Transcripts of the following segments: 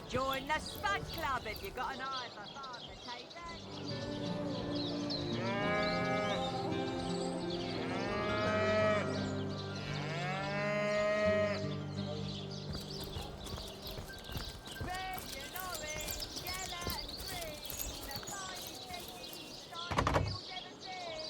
Join the Spud Club if you got an eye for fun potatoes. Red and orange, yellow and green, the finest veggies Sheffield ever seen.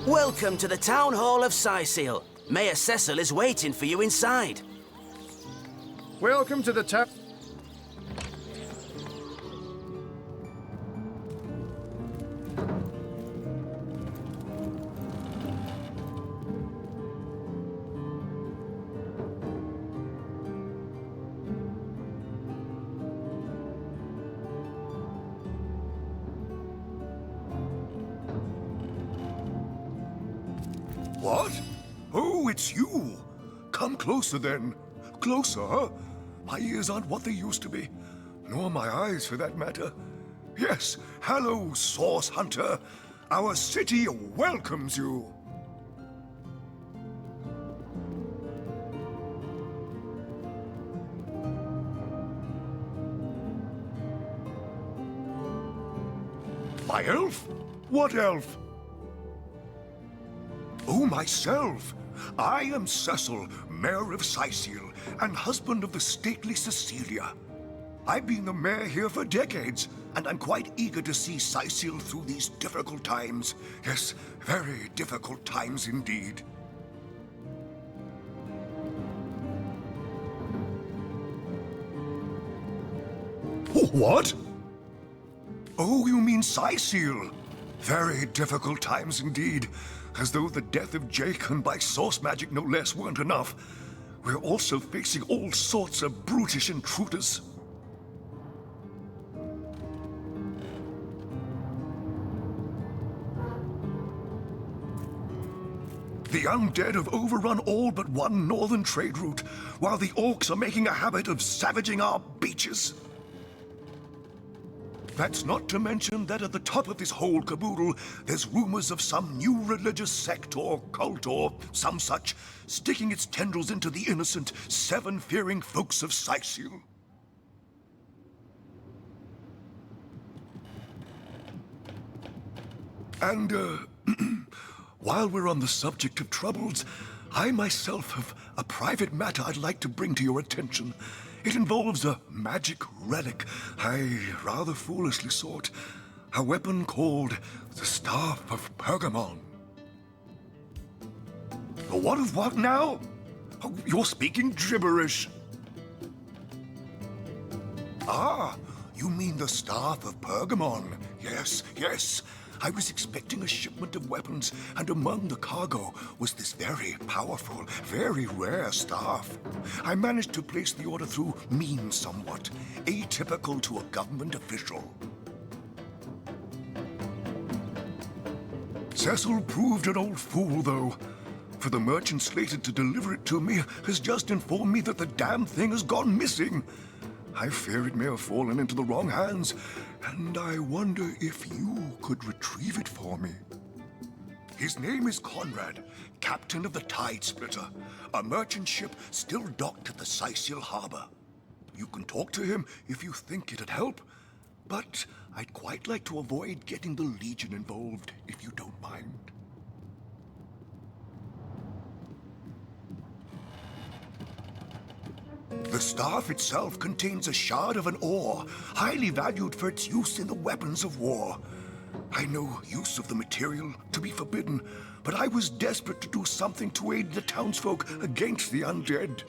Welcome to the Town Hall of Sesila. Mayor Sessil is waiting for you inside. Welcome to the town. What? Oh, it's you. Come closer then. Closer? My ears aren't what they used to be. Nor my eyes, for that matter. Yes, hello, Source Hunter. Our city welcomes you. My elf? What elf? Oh, myself. I am Cecil, Mayor of Sesila, and husband of the stately Cecilia. I've been the mayor here for decades, and I'm quite eager to see Sesila through these difficult times. Yes, very difficult times indeed. What? Oh, you mean Sesila? Very difficult times indeed. As though the death of Jake, and by source magic no less, weren't enough. We're also facing all sorts of brutish intruders. The undead have overrun all but one northern trade route, while the orcs are making a habit of savaging our beaches. That's not to mention that at the top of this whole caboodle, there's rumors of some new religious sect or cult or some such sticking its tendrils into the innocent, seven-fearing folks of Sesila. And, while we're on the subject of troubles, I myself have a private matter I'd like to bring to your attention. It involves a magic relic I rather foolishly sought. A weapon called the Staff of Pergamon. What of what now? Oh, you're speaking gibberish. Ah, you mean the Staff of Pergamon. Yes, yes. I was expecting a shipment of weapons, and among the cargo was this very powerful, very rare staff. I managed to place the order through means somewhat, atypical to a government official. Cecil proved an old fool, though. For the merchant slated to deliver it to me has just informed me that the damn thing has gone missing. I fear it may have fallen into the wrong hands, and I wonder if you could retrieve it for me. His name is Conrad, captain of the Tide Splitter, a merchant ship still docked at the Sesila harbor. You can talk to him if you think it'd help, but I'd quite like to avoid getting the Legion involved, if you don't mind. The staff itself contains a shard of an ore, highly valued for its use in the weapons of war. I know use of the material to be forbidden, but I was desperate to do something to aid the townsfolk against the undead.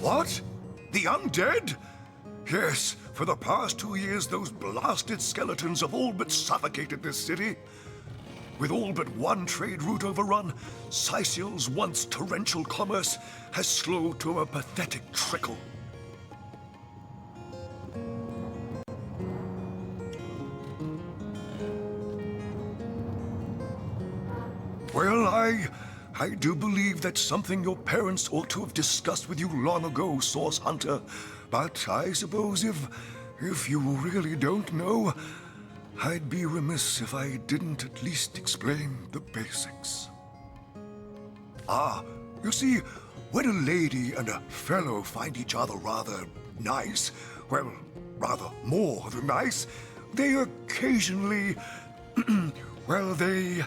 What? The undead? Yes, for the past 2 years those blasted skeletons have all but suffocated this city. With all but one trade route overrun, Sesila's once torrential commerce has slowed to a pathetic trickle. Well, I do believe that's something your parents ought to have discussed with you long ago, Source Hunter. But I suppose if you really don't know, I'd be remiss if I didn't at least explain the basics. Ah, you see, when a lady and a fellow find each other rather nice, well, rather more than nice, they occasionally, well, they...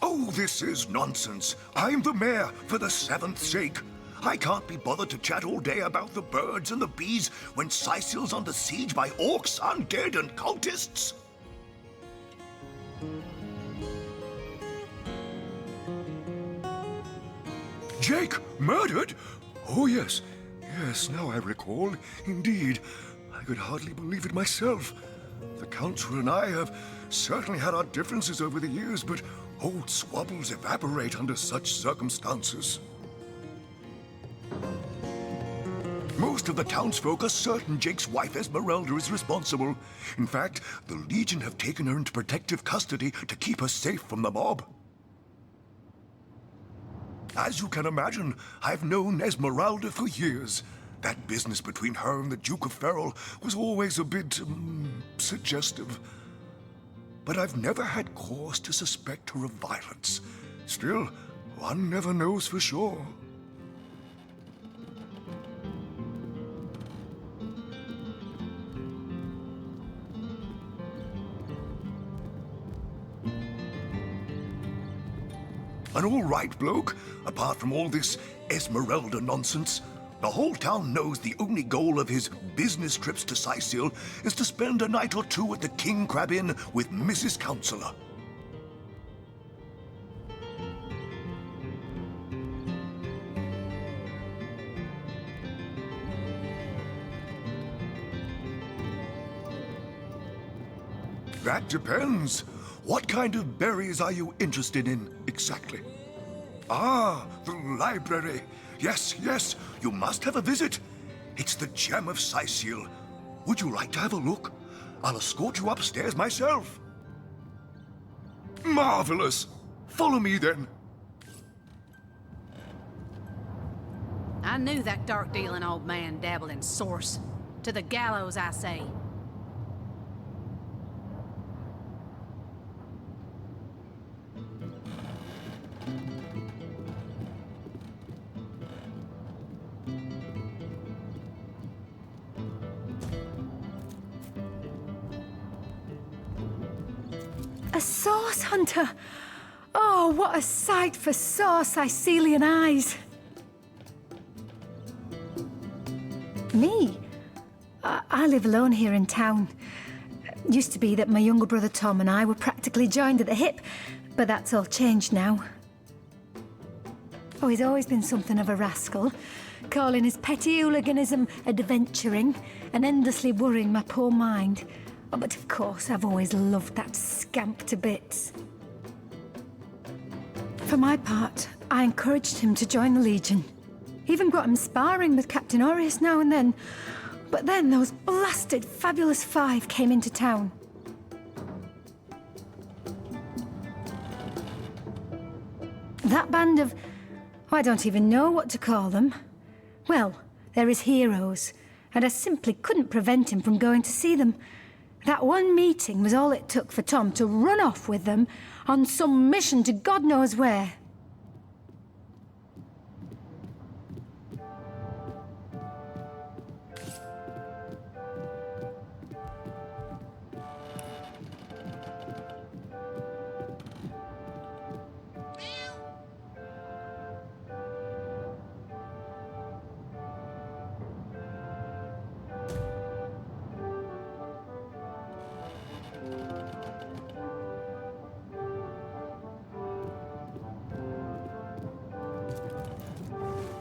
Oh, this is nonsense. I'm the mayor for the 7th sake. I can't be bothered to chat all day about the birds and the bees when Sesil's under siege by orcs, undead, and cultists. Jake, murdered? Oh, yes. Yes, now I recall. Indeed. I could hardly believe it myself. The Council and I have certainly had our differences over the years, but old squabbles evaporate under such circumstances. Most of the townsfolk are certain Jake's wife Esmeralda is responsible. In fact, the Legion have taken her into protective custody to keep her safe from the mob. As you can imagine, I've known Esmeralda for years. That business between her and the Duke of Ferrol was always a bit, suggestive. But I've never had cause to suspect her of violence. Still, one never knows for sure. An all right bloke, apart from all this Esmeralda nonsense. The whole town knows the only goal of his business trips to Sesil is to spend a night or two at the King Crab Inn with Mrs. Counselor. That depends. What kind of berries are you interested in, exactly? Ah, the library. Yes, yes, you must have a visit. It's the gem of Sesil. Would you like to have a look? I'll escort you upstairs myself. Marvelous. Follow me, then. I knew that dark-dealing old man dabbled in source. To the gallows, I say. A source hunter! Oh, what a sight for sore Sicilian eyes! Me? I live alone here in town. Used to be that my younger brother Tom and I were practically joined at the hip, but that's all changed now. Oh, he's always been something of a rascal, calling his petty hooliganism adventuring and endlessly worrying my poor mind. Oh, but of course, I've always loved that scamp to bits. For my part, I encouraged him to join the Legion. Even got him sparring with Captain Aureus now and then. But then those blasted Fabulous Five came into town. That band of... I don't even know what to call them. Well, they're his heroes, and I simply couldn't prevent him from going to see them. That one meeting was all it took for Tom to run off with them on some mission to God knows where.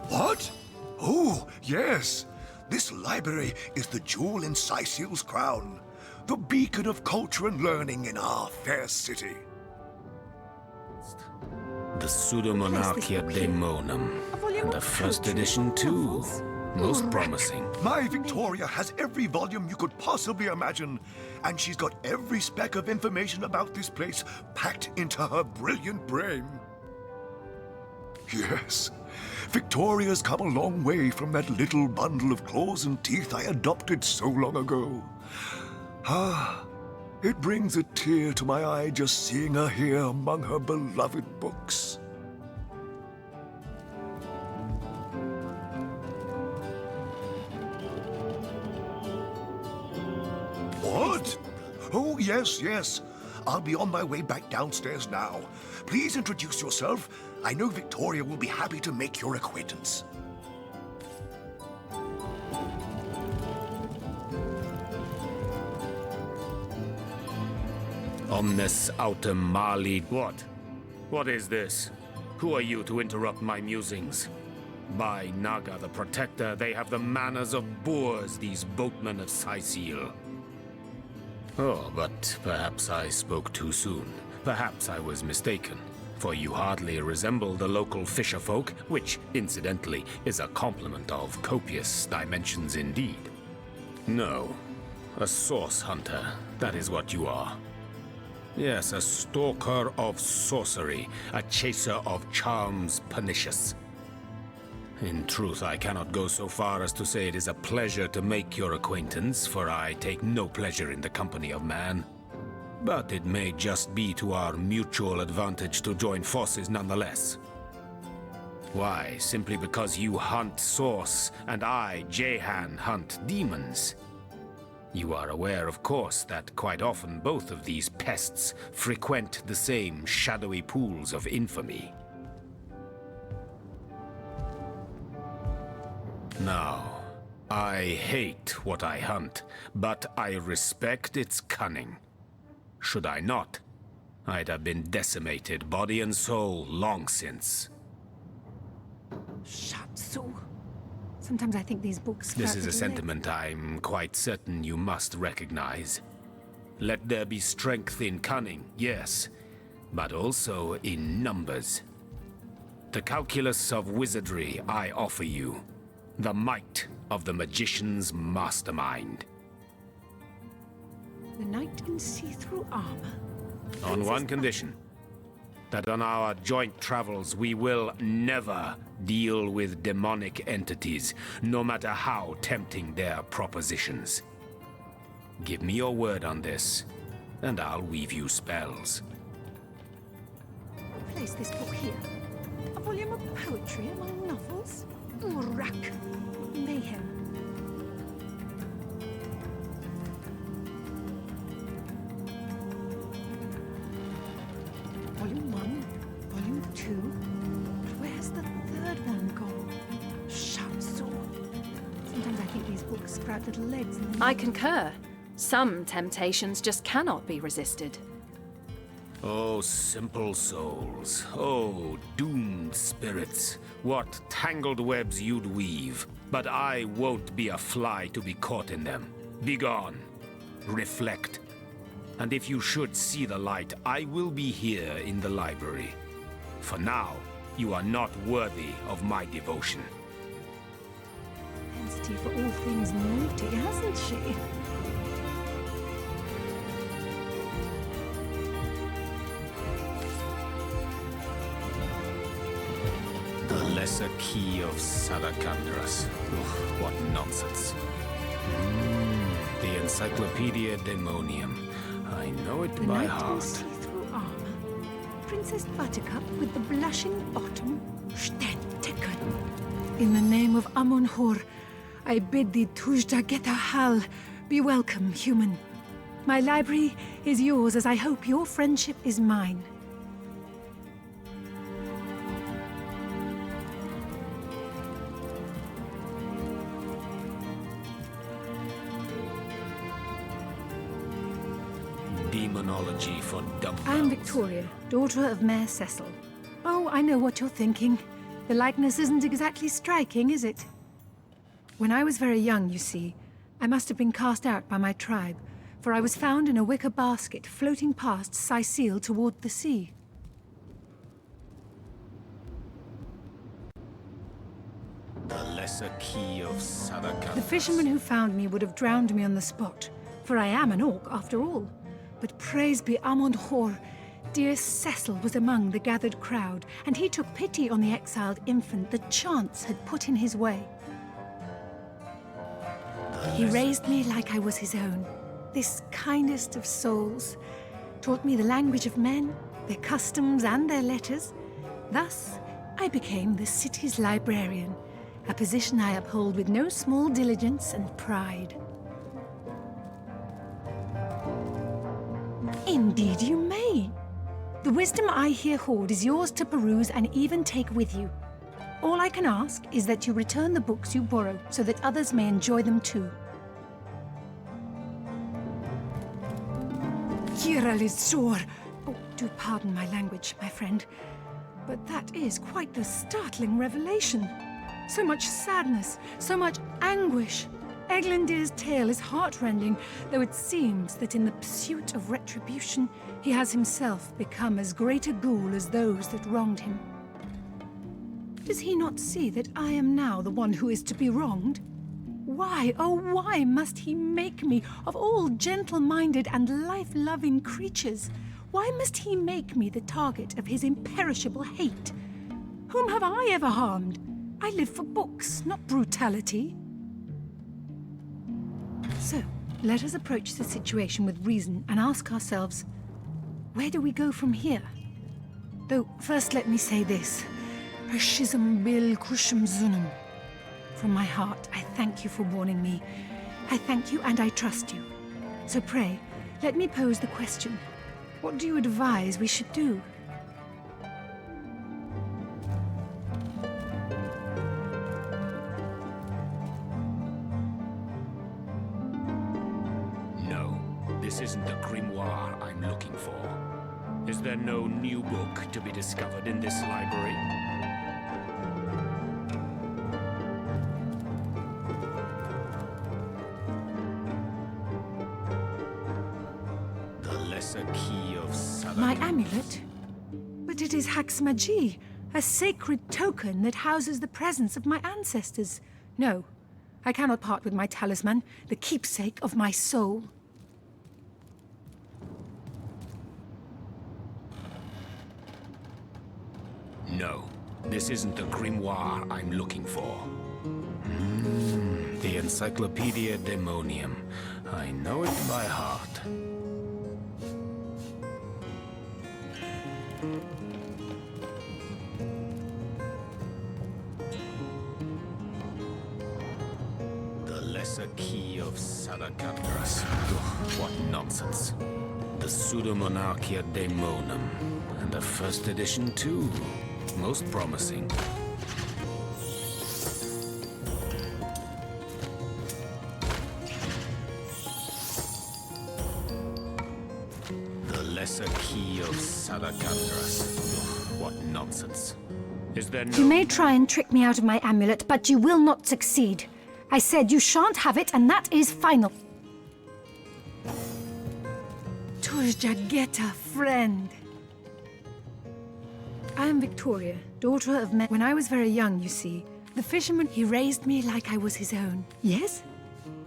What? Oh, yes. This library is the jewel in Sesil's crown, the beacon of culture and learning in our fair city. The Pseudomonarchia Daemonum, and the first edition too. Most promising. My Victoria has every volume you could possibly imagine, and she's got every speck of information about this place packed into her brilliant brain. Yes, Victoria's come a long way from that little bundle of claws and teeth I adopted so long ago. Ah, it brings a tear to my eye just seeing her here among her beloved books. What? Oh, yes, yes. I'll be on my way back downstairs now. Please introduce yourself. I know Victoria will be happy to make your acquaintance. Omnes autem mali. What? What is this? Who are you to interrupt my musings? By Naga the Protector, they have the manners of boors, these boatmen of Sesila. Oh, but perhaps I spoke too soon. Perhaps I was mistaken, for you hardly resemble the local fisherfolk, which, incidentally, is a compliment of copious dimensions indeed. No, a source hunter, that is what you are. Yes, a stalker of sorcery, a chaser of charms pernicious. In truth, I cannot go so far as to say it is a pleasure to make your acquaintance, for I take no pleasure in the company of man. But it may just be to our mutual advantage to join forces nonetheless. Why, simply because you hunt source, and I, Jehan, hunt demons. You are aware, of course, that quite often both of these pests frequent the same shadowy pools of infamy. Now, I hate what I hunt, but I respect its cunning. Should I not, I'd have been decimated, body and soul, long since. Shatsu. Sometimes I think these books... This is a sentiment I'm quite certain you must recognize. Let there be strength in cunning, yes, but also in numbers. The calculus of wizardry I offer you. The might of the magician's mastermind. The knight in see-through armor? On one condition. That on our joint travels we will never deal with demonic entities, no matter how tempting their propositions. Give me your word on this, and I'll weave you spells. Place this book here. A volume of poetry among novels? Murak. Mayhem. Volume 1, Volume 2. But where's the third one gone? Shatsu. Sometimes I think these books sprout little legs in the... I concur. Some temptations just cannot be resisted. Oh, simple souls. Oh, doomed spirits. What tangled webs you'd weave. But I won't be a fly to be caught in them. Begone. Reflect. And if you should see the light, I will be here in the library. For now, you are not worthy of my devotion. Propensity for all things naughty, hasn't she? The lesser key of Sadakandras. Ugh, what nonsense. The Encyclopedia Daemonium. I know it The by knight in heart. see-through armor. Princess Buttercup with the blushing bottom. Stetteken. In the name of Amun-Hor, I bid thee Tujda Geta Hal. Be welcome, human. My library is yours, as I hope your friendship is mine. Demonology for dumb. I am Victoria, daughter of Mayor Cecil. Oh, I know what you're thinking. The likeness isn't exactly striking, is it? When I was very young, you see, I must have been cast out by my tribe, for I was found in a wicker basket floating past Sesila toward the sea. The lesser key of Sadaka. The fisherman who found me would have drowned me on the spot, for I am an orc after all. But praise be Amon Hor, dear Cecil was among the gathered crowd, and he took pity on the exiled infant that chance had put in his way. He raised me like I was his own, this kindest of souls, taught me the language of men, their customs and their letters. Thus, I became the city's librarian, a position I uphold with no small diligence and pride. Indeed you may. The wisdom I here hoard is yours to peruse and even take with you. All I can ask is that you return the books you borrow so that others may enjoy them too. Kiralisor. Oh, do pardon my language, my friend. But that is quite the startling revelation. So much sadness, so much anguish. Eglandir's tale is heartrending, though it seems that in the pursuit of retribution, he has himself become as great a ghoul as those that wronged him. Does he not see that I am now the one who is to be wronged? Why, oh why must he make me, of all gentle-minded and life-loving creatures, why must he make me the target of his imperishable hate? Whom have I ever harmed? I live for books, not brutality. So, let us approach the situation with reason and ask ourselves, where do we go from here? Though, first let me say this. Hashizm bil kushum zunum. From my heart, I thank you for warning me. I thank you and I trust you. So pray, let me pose the question. What do you advise we should do? No, this isn't the grimoire I'm looking for. Is there no new book to be discovered in this library? A key of Sadaka. My amulet? But it is Haxmagi, a sacred token that houses the presence of my ancestors. No, I cannot part with my talisman, the keepsake of my soul. No, this isn't the grimoire I'm looking for. The Encyclopedia Daemonium. I know it by heart. The lesser key of Sadakandras. What nonsense. The Pseudomonarchia Daemonum. And a first edition too. Most promising. The lesser key of Sadakandras. What nonsense. Is there no... You may try and trick me out of my amulet, but you will not succeed. I said you shan't have it, and that is final. Tujjageta, friend. I am Victoria, daughter of When I was very young, you see, the fisherman, he raised me like I was his own. Yes?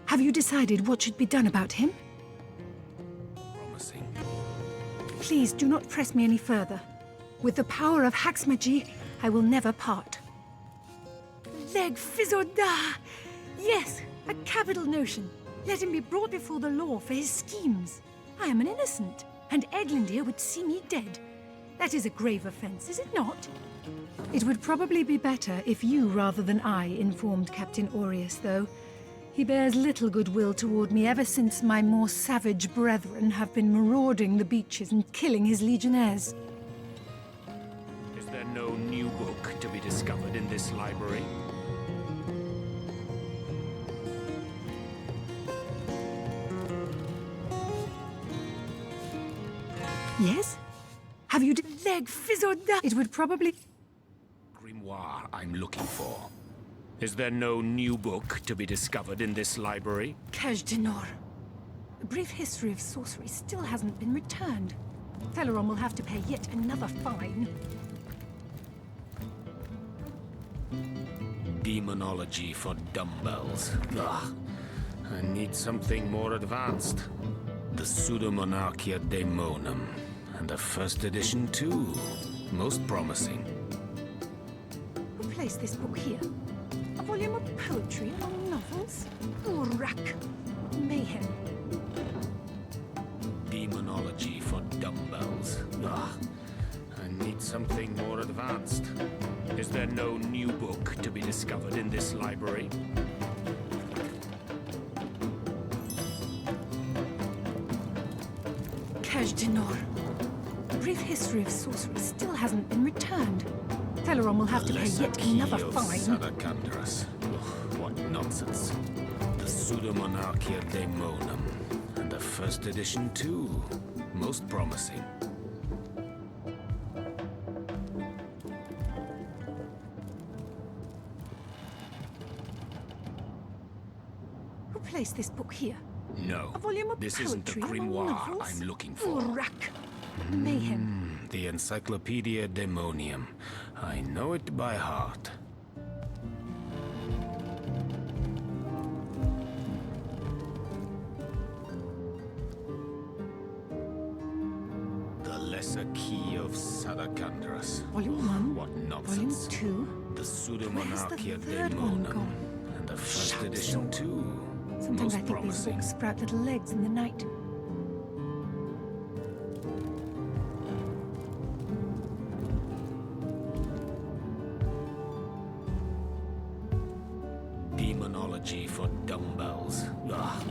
Have you decided what should be done about him? Promising. Please do not press me any further. With the power of Haxmagi, I will never part. Leg Fizoda! Yes, a capital notion. Let him be brought before the law for his schemes. I am an innocent, and Eglandir would see me dead. That is a grave offense, is it not? It would probably be better if you rather than I informed Captain Aureus, though. He bears little goodwill toward me ever since my more savage brethren have been marauding the beaches and killing his legionnaires. Is there no new book to be discovered in this library? Yes? Have you leg Fizoda? It would probably... Grimoire I'm looking for. Is there no new book to be discovered in this library? Kajdenor. A brief history of sorcery still hasn't been returned. Teleron will have to pay yet another fine. Demonology for dumbbells. Ugh. I need something more advanced. The Pseudomonarchia Daemonum. And a first edition too. Most promising. Who placed this book here? A volume of poetry among novels? Urak. Mayhem. Demonology for dumbbells. Ugh. I need something more advanced. Is there no new book to be discovered in this library? Cash Dinor. A brief history of sorcery still hasn't been returned. Teleron will have to pay yet another fine. Sadakandras. What nonsense. The Pseudomonarchia Daemonum. And the first edition too. Most promising. Who placed this book here? No, A volume of this isn't the poetry among grimoire novels? I'm looking for. Urak. Mayhem. The Encyclopedia Daemonium. I know it by heart. The Lesser Key of Sadakandras. Volume 1. What Volume nonsense. 2. The Where's Pseudomonarchia the third one Daemonum. gone? And the first Shucks. edition too. Sometimes Most I think these promising. books sprout little legs in the night. Demonology for dumbbells. Ugh.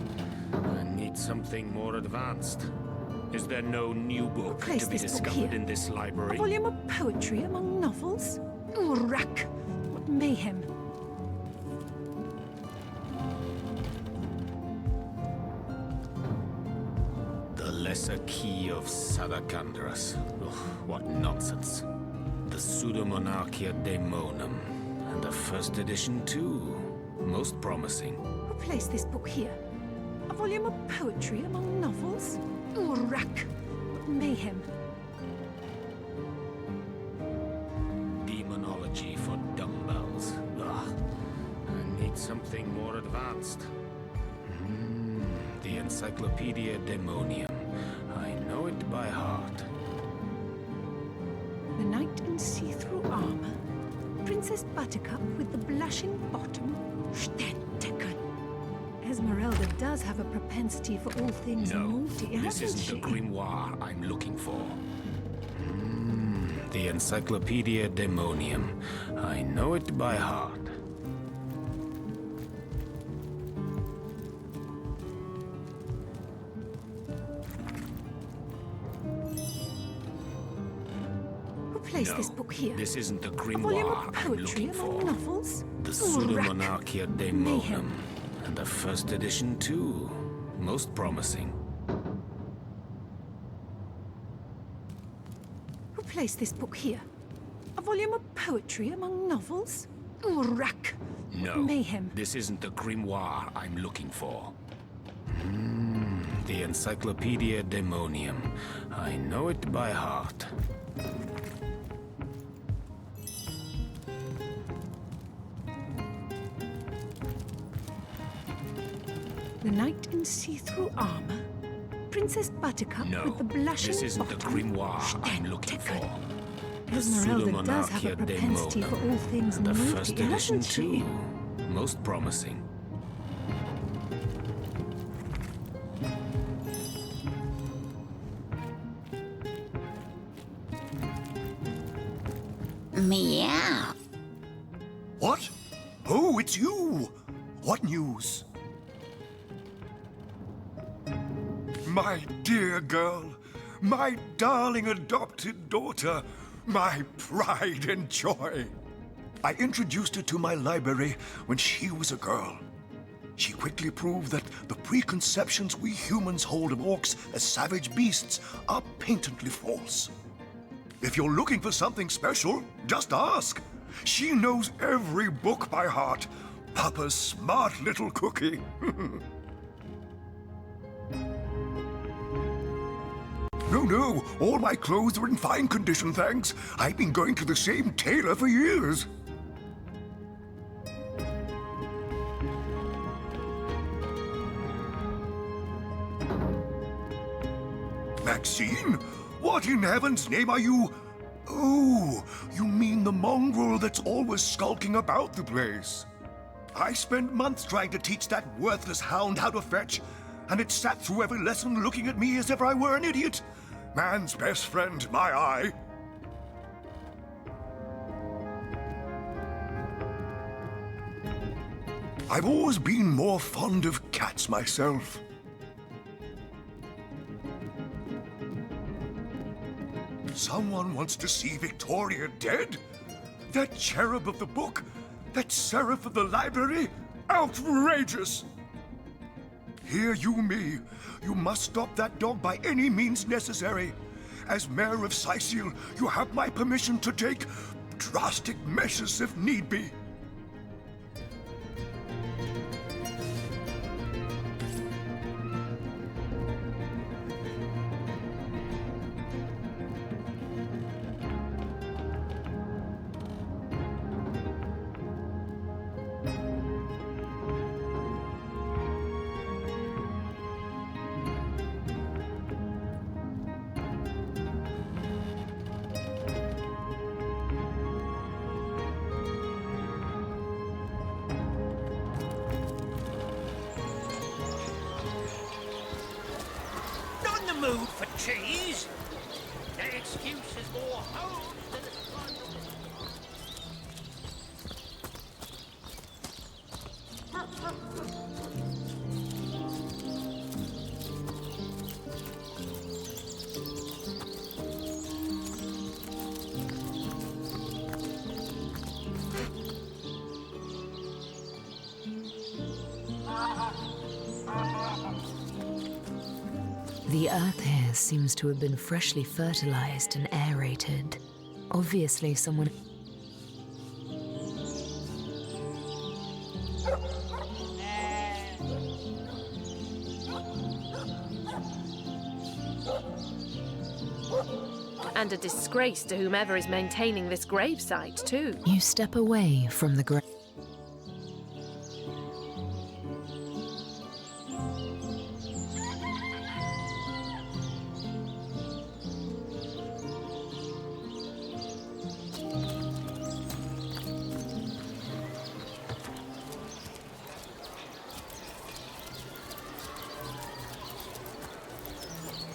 I need something more advanced. Is there no new book Place to be this book discovered here. in this A library? volume of poetry among novels? Urak. What mayhem. The Lesser Key of Sadakandras. Ugh, what nonsense. The Pseudomonarchia Daemonum. And the first edition too. Most promising. Who placed this book here? A volume of poetry among novels? Urak. What mayhem. Demonology for dumbbells. Ugh. I need something more advanced. The Encyclopedia Daemonium. I know it by heart. The knight in see-through armor. Princess Buttercup with the blushing bottom. Stenteken. Esmeralda does have a propensity for all things No, naughty, this hasn't isn't she? the grimoire I'm looking for. The Encyclopedia Daemonium. I know it by heart. Who placed No, this book here? this isn't the A volume grimoire of I'm poetry looking among for. novels? The Urak. Pseudomonarchia Daemonum. Mayhem. And the first edition too. Most promising. Who placed this book here? A volume of poetry among novels? Urak. No, Mayhem. this isn't the grimoire I'm looking for. The Encyclopedia Daemonium. I know it by heart. The knight in see-through armor. Princess Buttercup No, with the blushing this isn't the bottom. grimoire I'm looking for. The Esmeralda does have a Pseudomonarchia propensity for all Daemonum. things And the naughty, first edition hasn't she? too. Most promising. Meow. What? Oh, it's you! What news? My dear girl, my darling adopted daughter, my pride and joy. I introduced her to my library when she was a girl. She quickly proved that the preconceptions we humans hold of orcs as savage beasts are patently false. If you're looking for something special, just ask. She knows every book by heart. Papa's smart little cookie. No, all my clothes are in fine condition, thanks. I've been going to the same tailor for years. seen? What in heaven's name are you? Oh, you mean the mongrel that's always skulking about the place. I spent months trying to teach that worthless hound how to fetch, and it sat through every lesson looking at me as if I were an idiot. Man's best friend, my eye. I've always been more fond of cats myself. Someone wants to see Victoria dead? That cherub of the book? That seraph of the library? Outrageous! Hear you me. You must stop that dog by any means necessary. As mayor of Sesila, you have my permission to take drastic measures if need be. Not in the mood for cheese. That excuse is more home than a The earth here seems to have been freshly fertilized and aerated. Obviously, someone... And a disgrace to whomever is maintaining this gravesite, too. You step away from the grave.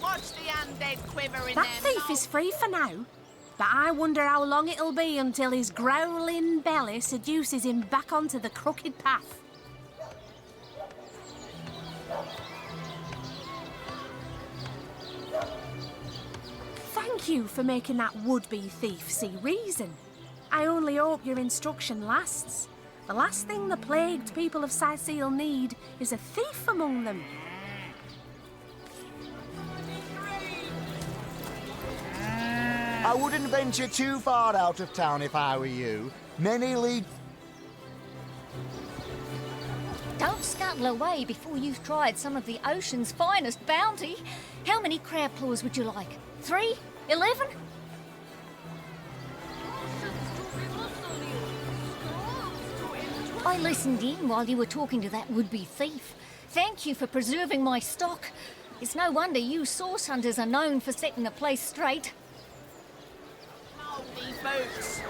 Watch the undead quiver in That their thief is mouth. free for now, but I wonder how long it'll be until his growling belly seduces him back onto the crooked path. Thank you for making that would-be thief see reason. I only hope your instruction lasts. The last thing the plagued people of Sesila need is a thief among them. I wouldn't venture too far out of town if I were you. Many lead... Don't scuttle away before you've tried some of the ocean's finest bounty. How many crab claws would you like? 3? 11? I listened in while you were talking to that would-be thief. Thank you for preserving my stock. It's no wonder you source hunters are known for setting the place straight. Moldy boots.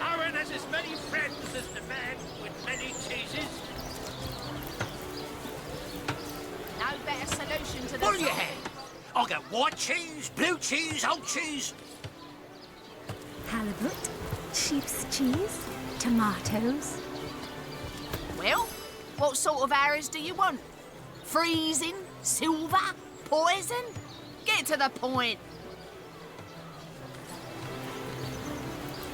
Aaron has as many friends as the man with many cheeses. No better solution to the Pull your head. I'll get white cheese, blue cheese, old cheese. Halibut, sheep's cheese, tomatoes. Well, what sort of arrows do you want? Freezing? Silver? Poison? Get to the point.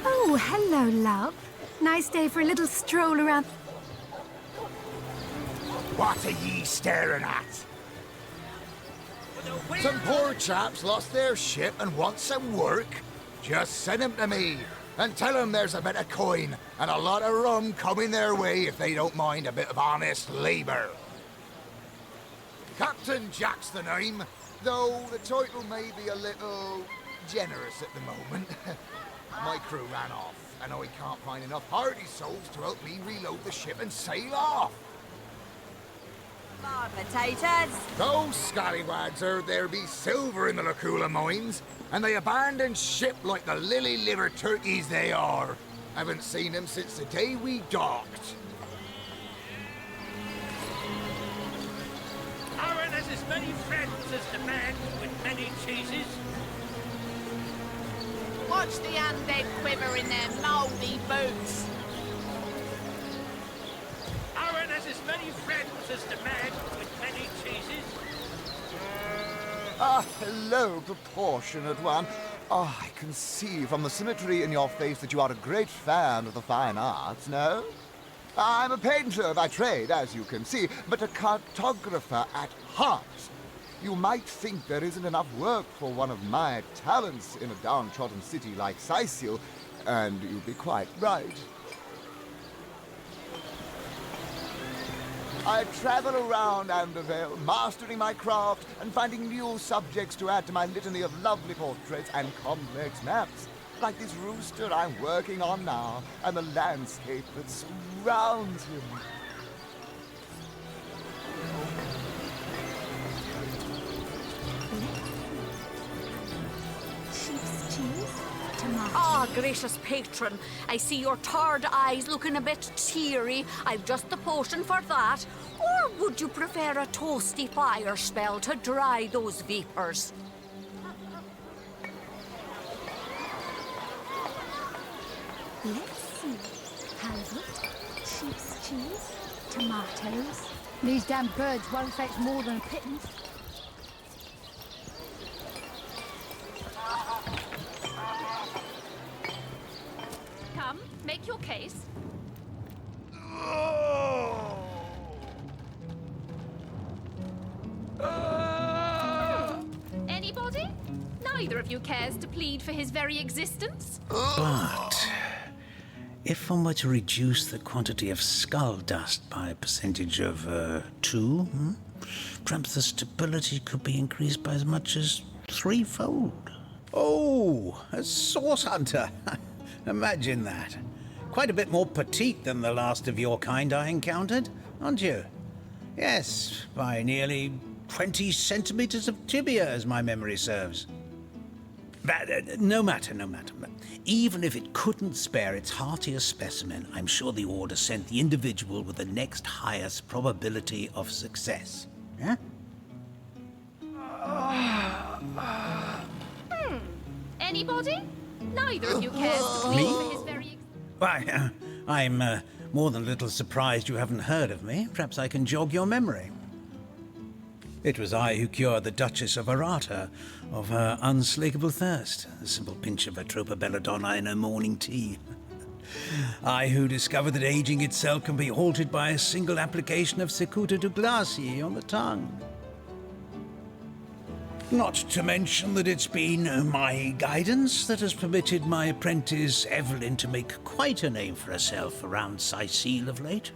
Oh, hello, love. Nice day for a little stroll around. What are ye staring at? Some poor chaps lost their ship and want some work. Just send them to me and tell them there's a bit of coin and a lot of rum coming their way if they don't mind a bit of honest labour. Captain Jack's the name, though the title may be a little generous at the moment. My crew ran off, and I can't find enough hardy souls to help me reload the ship and sail off. Potatoes. Those scallywags heard there be silver in the Lacula mines, and they abandoned ship like the lily-livered turkeys they are. Haven't seen them since the day we docked. Aaron has as many friends as the man with many cheeses. Watch the undead quiver in their mouldy boots. Aaron has as many friends as the man with many cheeses. Ah, hello, proportionate one. Oh, I can see from the symmetry in your face that you are a great fan of the fine arts, no? I'm a painter by trade, as you can see, but a cartographer at heart. You might think there isn't enough work for one of my talents in a downtrodden city like Sesila, and you'd be quite right. I travel around Andervale, mastering my craft and finding new subjects to add to my litany of lovely portraits and complex maps, like this rooster I'm working on now, and the landscape that surrounds him. Sheep's cheese? Tomato. Ah, gracious patron, I see your tired eyes looking a bit teary. I've just the potion for that. Or would you prefer a toasty fire spell to dry those vapours? Let's see. Halibut, sheep's cheese, tomatoes. These damn birds won't fetch more than a pittance. Come, make your case. Anybody? Neither of you cares to plead for his very existence? But if one were to reduce the quantity of skull dust by a percentage of 2, perhaps the stability could be increased by as much as 3-fold. Oh, a source hunter. Imagine that. Quite a bit more petite than the last of your kind I encountered, aren't you? Yes, by nearly 20 centimeters of tibia, as my memory serves. But no matter. Even if it couldn't spare its heartiest specimen, I'm sure the Order sent the individual with the next highest probability of success. Yeah? Anybody? Neither of you cares to plead for his very Why, I'm more than a little surprised you haven't heard of me. Perhaps I can jog your memory. It was I who cured the Duchess of Arata of her unslakable thirst. A simple pinch of Atropa belladonna in her morning tea. I who discovered that aging itself can be halted by a single application of Cicuta Douglasii on the tongue. Not to mention that it's been my guidance that has permitted my apprentice Evelyn to make quite a name for herself around Sesila of late.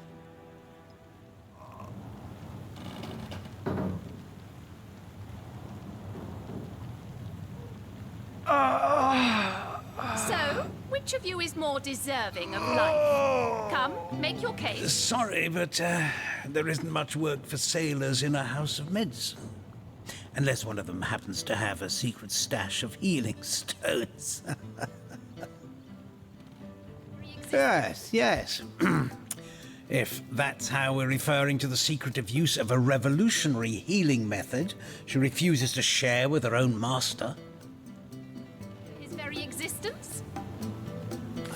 So, which of you is more deserving of life? Come, make your case. Sorry, but there isn't much work for sailors in a house of medicine. Unless one of them happens to have a secret stash of healing stones. Yes. If that's how we're referring to the secretive use of a revolutionary healing method she refuses to share with her own master. His very existence?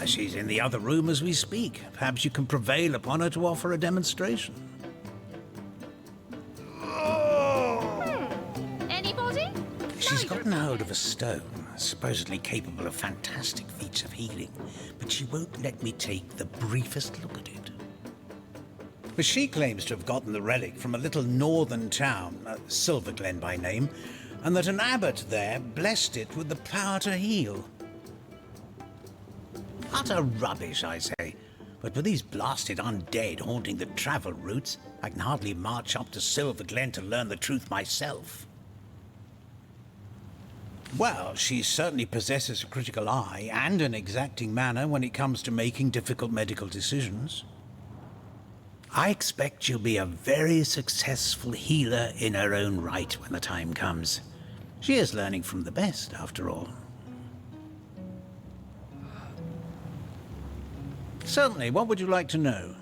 She's in the other room as we speak. Perhaps you can prevail upon her to offer a demonstration. Anybody? She's gotten hold of a stone, supposedly capable of fantastic feats of healing, but she won't let me take the briefest look at it. But she claims to have gotten the relic from a little northern town, Silverglen by name, and that an abbot there blessed it with the power to heal. Utter rubbish, I say. But with these blasted undead haunting the travel routes, I can hardly march up to Silverglen to learn the truth myself. Well, she certainly possesses a critical eye and an exacting manner when it comes to making difficult medical decisions. I expect she'll be a very successful healer in her own right when the time comes. She is learning from the best, after all. Certainly, what would you like to know?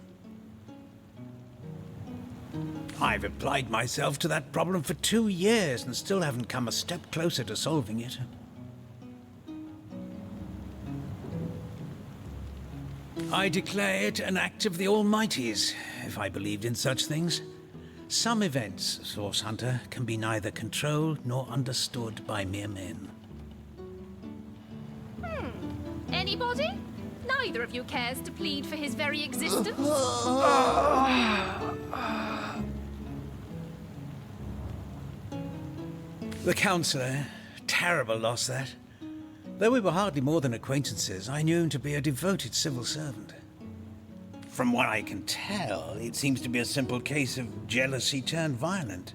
I've applied myself to that problem for 2 years and still haven't come a step closer to solving it. I declare it an act of the Almighty's, if I believed in such things. Some events, Source Hunter, can be neither controlled nor understood by mere men. Anybody? Neither of you cares to plead for his very existence? The Councillor, terrible loss that. Though we were hardly more than acquaintances, I knew him to be a devoted civil servant. From what I can tell, it seems to be a simple case of jealousy turned violent.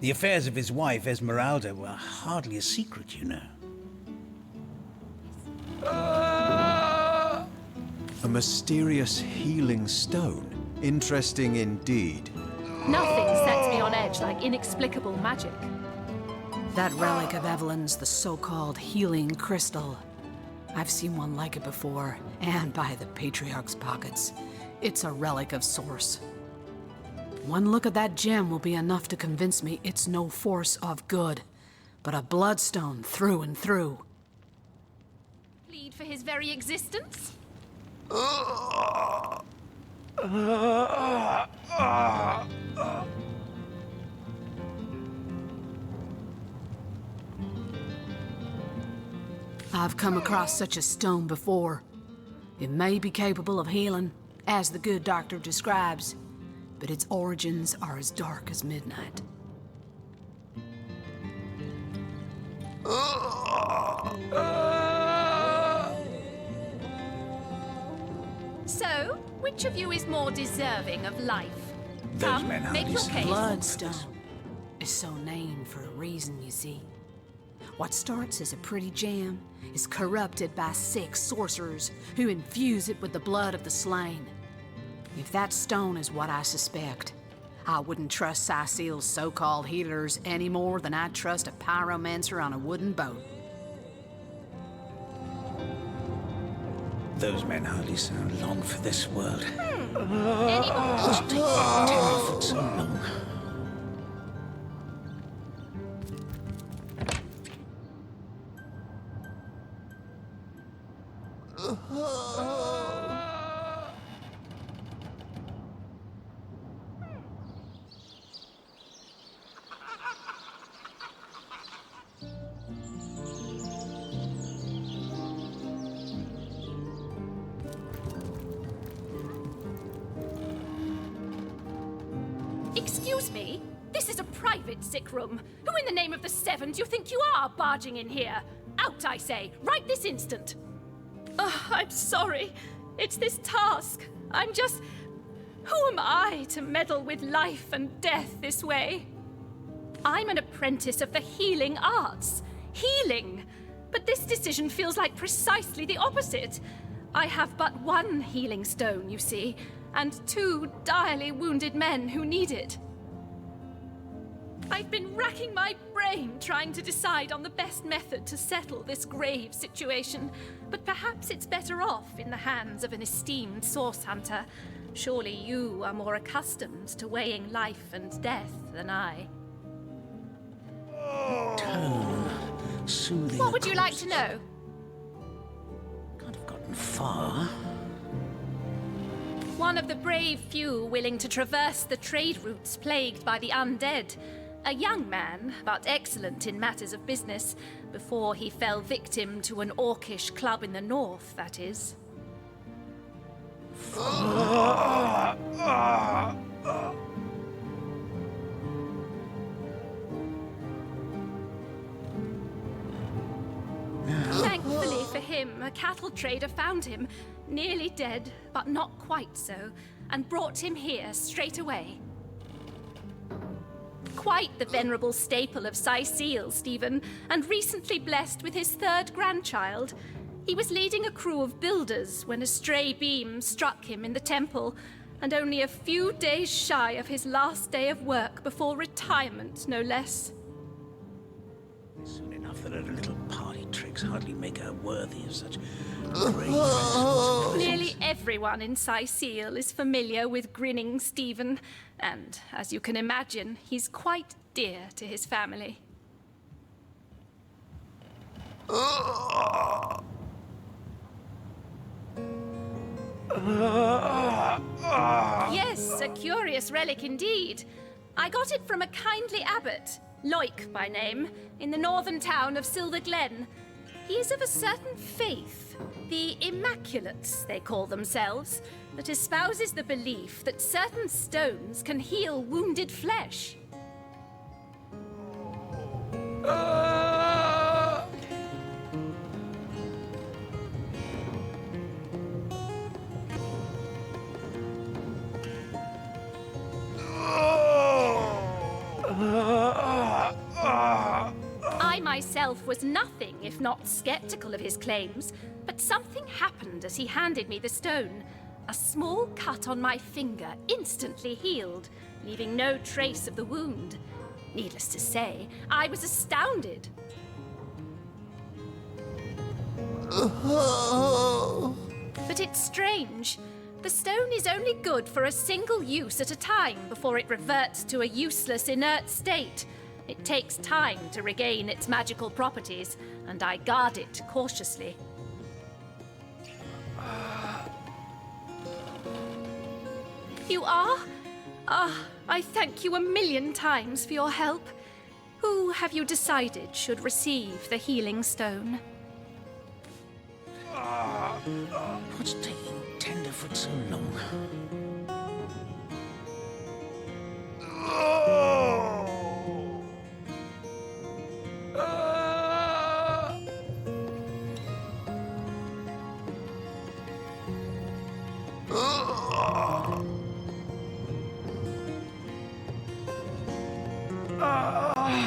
The affairs of his wife, Esmeralda, were hardly a secret, you know. A mysterious healing stone. Interesting indeed. Nothing sets me on edge like inexplicable magic. That relic of Evelyn's the so-called healing crystal. I've seen one like it before, and by the Patriarch's pockets. It's a relic of Source. One look at that gem will be enough to convince me it's no force of good, but a bloodstone through and through. Plead for his very existence? I've come across such a stone before. It may be capable of healing, as the good doctor describes, but its origins are as dark as midnight. So, which of you is more deserving of life? Those Come, men make your case. Bloodstone is so named for a reason, you see. What starts as a pretty gem is corrupted by 6 sorcerers who infuse it with the blood of the slain. If that stone is what I suspect, I wouldn't trust Sesila's so-called healers any more than I'd trust a pyromancer on a wooden boat. Those men hardly sound long for this world. Any more? It's taken 10 foot so long. Excuse me? This is a private sick room. Who in the name of the Seven do you think you are barging in here? Out, I say, right this instant. I'm sorry. It's this task. I'm just... Who am I to meddle with life and death this way? I'm an apprentice of the healing arts. Healing! But this decision feels like precisely the opposite. I have but 1 healing stone, you see, and 2 direly wounded men who need it. I've been racking my brain trying to decide on the best method to settle this grave situation, but perhaps it's better off in the hands of an esteemed source hunter. Surely you are more accustomed to weighing life and death than I. Tone, soothing. What would you like to know? Can't have gotten far. One of the brave few willing to traverse the trade routes plagued by the undead. A young man, but excellent in matters of business, before he fell victim to an orcish club in the north, that is. Thankfully for him, a cattle trader found him, nearly dead, but not quite so, and brought him here straight away. Quite the venerable staple of Sesila, Stephen, and recently blessed with his 3rd grandchild. He was leading a crew of builders when a stray beam struck him in the temple, and only a few days shy of his last day of work before retirement, no less. Soon enough that her little party tricks hardly make her worthy of such great responsibility. Nearly everyone in Sesile is familiar with Grinning Stephen, and, as you can imagine, he's quite dear to his family. Yes, a curious relic indeed. I got it from a kindly abbot, Loic by name, in the northern town of Silver Glen. He is of a certain faith, the Immaculates, they call themselves, that espouses the belief that certain stones can heal wounded flesh. I myself was nothing if not skeptical of his claims, but something happened as he handed me the stone. A small cut on my finger instantly healed, leaving no trace of the wound. Needless to say, I was astounded. But it's strange. The stone is only good for a single use at a time before it reverts to a useless, inert state. It takes time to regain its magical properties, and I guard it cautiously. You are? I thank you a million times for your help. Who have you decided should receive the healing stone? What's taking Tenderfoot so long?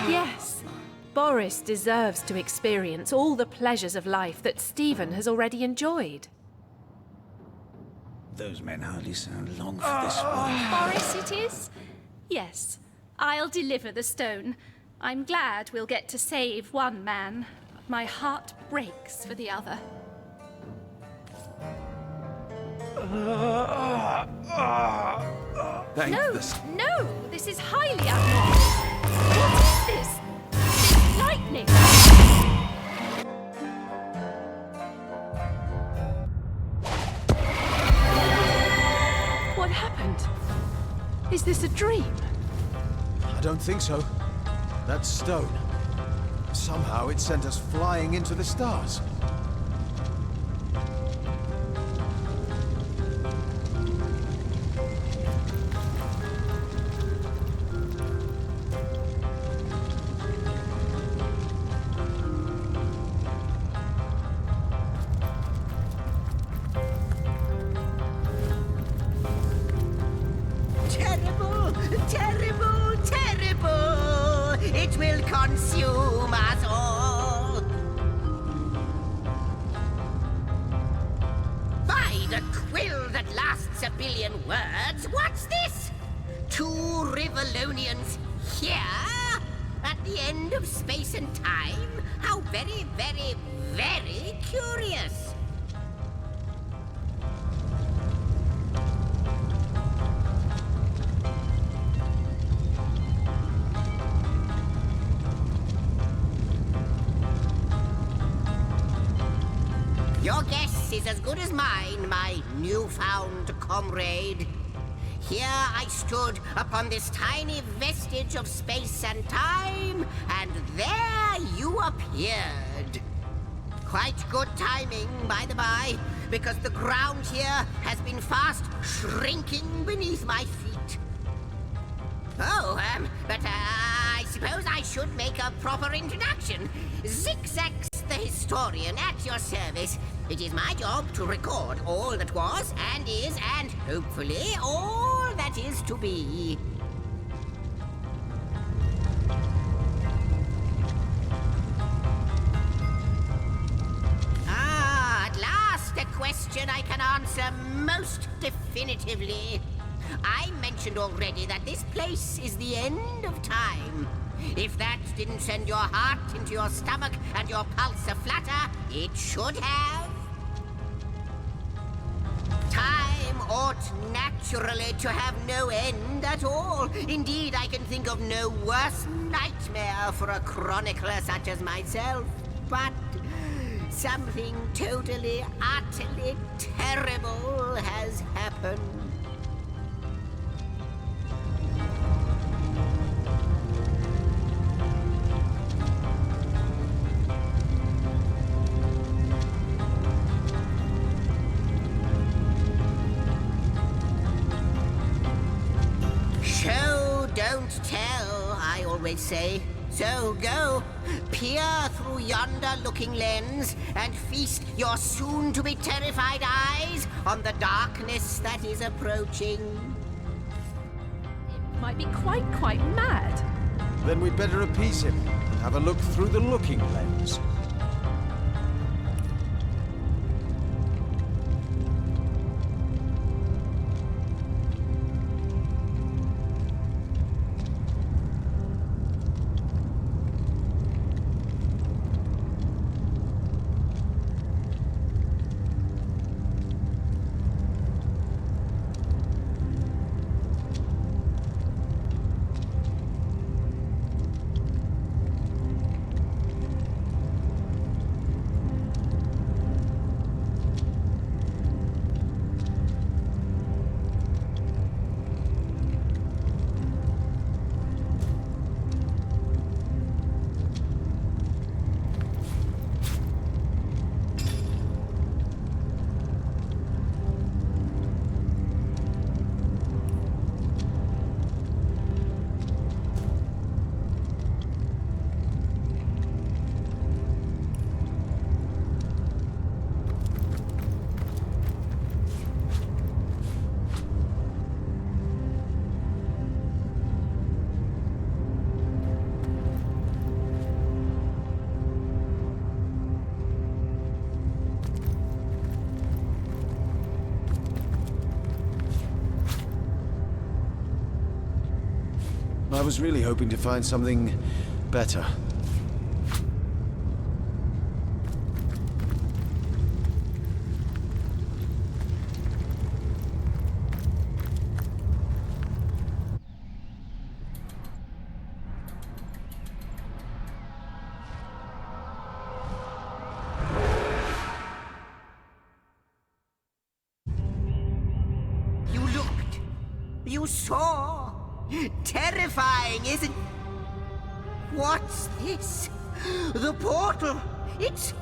Yes, Boris deserves to experience all the pleasures of life that Stephen has already enjoyed. Those men hardly sound long for this one. Boris it is? Yes, I'll deliver the stone. I'm glad we'll get to save one man, but my heart breaks for the other. No, this is highly abnormal. What is this? This lightning! What happened? Is this a dream? I don't think so. That stone. Somehow it sent us flying into the stars. Terrible, terrible, terrible! It will consume us all! By the quill that lasts a billion words, what's this? Two Rivalonians here? At the end of space and time? How very, very, very curious! Your guess is as good as mine, my newfound comrade. Here I stood upon this tiny vestige of space and time, and there you appeared. Quite good timing, by the by, because the ground here has been fast shrinking beneath my feet. Oh, but I suppose I should make a proper introduction. Zigzags the historian at your service. It is my job to record all that was and is and hopefully all that is to be. At last a question I can answer most definitively. I mentioned already that this place is the end of time. If that didn't send your heart into your stomach and your pulse a-flutter, it should have. Time ought naturally to have no end at all. Indeed, I can think of no worse nightmare for a chronicler such as myself. But something totally, utterly terrible has happened. Show, don't tell, I always say. So go, peer through yonder looking lens and feast your soon-to-be terrified eyes on the darkness that is approaching. It might be quite mad. Then we'd better appease him and have a look through the looking lens. I was really hoping to find something better. You looked. You saw. Terrifying, isn't... What's this? The portal! It's...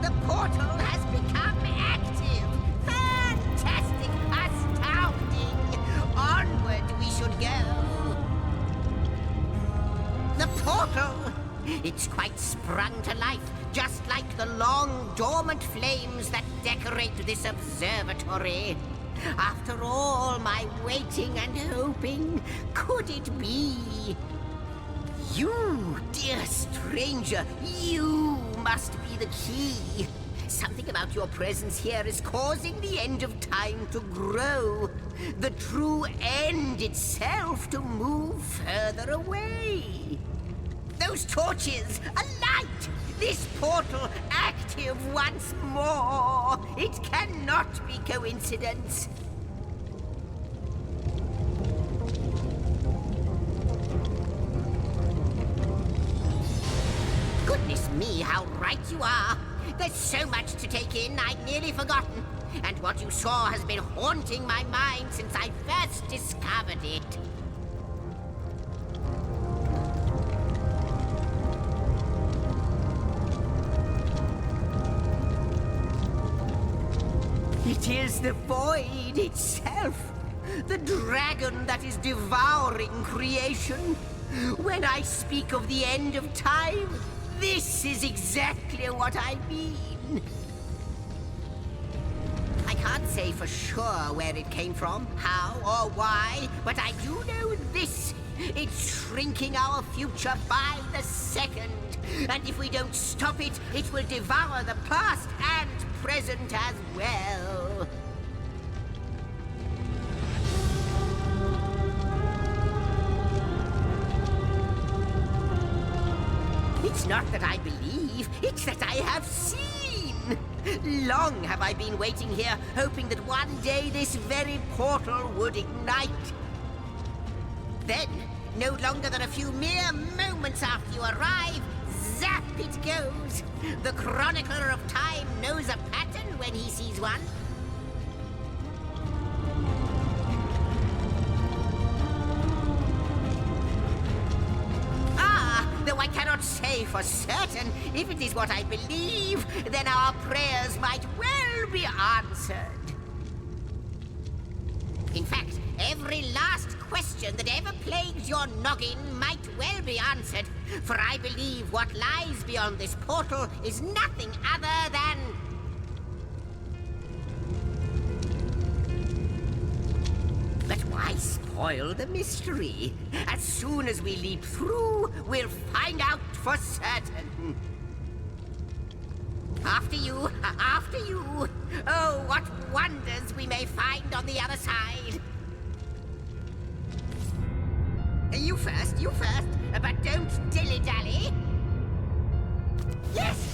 The portal has become active! Fantastic! Astounding! Onward we should go! The portal! It's quite sprung to life, just like the long, dormant flames that decorate this observatory. After all my waiting and hoping, could it be? You, dear stranger, you must be the key. Something about your presence here is causing the end of time to grow. The true end itself to move further away. Those torches, alight! This portal active once more! It cannot be coincidence. Goodness me, how right you are! There's so much to take in, I'd nearly forgotten. And what you saw has been haunting my mind since I first discovered it. It is the void itself, the dragon that is devouring creation. When I speak of the end of time, this is exactly what I mean. I can't say for sure where it came from, how or why, but I do know this. It's shrinking our future by the second. And if we don't stop it, it will devour the past and present as well. It's not that I believe, it's that I have seen. Long have I been waiting here, hoping that one day this very portal would ignite. Then, no longer than a few mere moments after you arrive, zap it goes. The chronicler of time knows a pattern when he sees one. Though I cannot say for certain, if it is what I believe, then our prayers might well be answered. In fact, every last question that ever plagued your noggin might well be answered, for I believe what lies beyond this portal is nothing other than... But why spoil the mystery? As soon as we leap through, we'll find out for certain. After you, after you. Oh, what wonders we may find on the other side. You first, but don't dilly-dally. Yes!